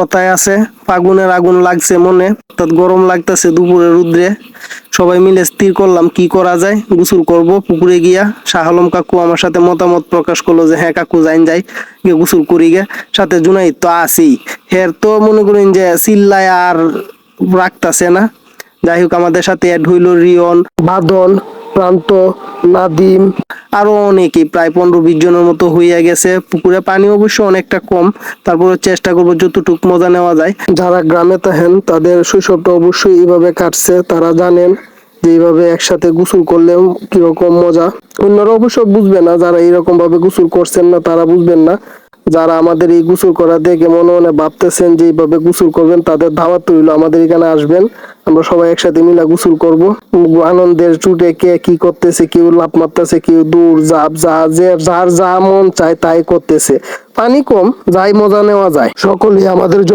কথায় আছে, ফাগুনের আগুন লাগছে মনে, অর্থাৎ গরম লাগতেছে দুপুরে রুদ্রে। সবাই মিলে স্থির করলাম কি করা যায়, গোসল করব পুকুরে গিয়া। শাহ আলম কাকু আমার সাথে মতামত প্রকাশ করলো যে হ্যাঁ কাকু যাই গিয়ে গোসল করি গে। সাথে জুনাইদ তো আছেই, হের তো মনে করেন যে চিল্লায় আর রাখতাছে না। যাই হোক, আমাদের সাথে অ্যাড হইল রিয়ন, বাদল, প্রান্ত, নাদিম, আরো অনেকেই, প্রায় 15-20 জনের মতো হইয়া গেছে। পুকুরে পানি অবশ্য অনেকটা কম, তারপরে চেষ্টা করবো যতটুকু মজা নেওয়া যায়। যারা গ্রামে থাকেন তাদের শৈশবটা অবশ্যই এইভাবে কাটছে, তারা জানেন যে এইভাবে একসাথে গোসল করলে কিরকম মজা। অন্যরা অবশ্য বুঝবে না, যারা এরকম ভাবে গোসল করছেন না তারা বুঝবেন না। যারা আমাদের এই গোসল করা দেখে মনে মনে ভাবতেছেন যে এইভাবে গোসল করবেন, তাদের দাওয়াত রইল, আমাদের এখানে আসবেন, আমরা সবাই একসাথে মিলে গোসল করব। আনন্দের চুটে কে কি করতেছে, কেউ লাফ মারতেছে, কেউ দৌড় ঝাঁপ, যার যা মন চায় তাই করতেছে। পানি কম, যাই মজা নেওয়া যায়, সকলেই আমাদের জন্য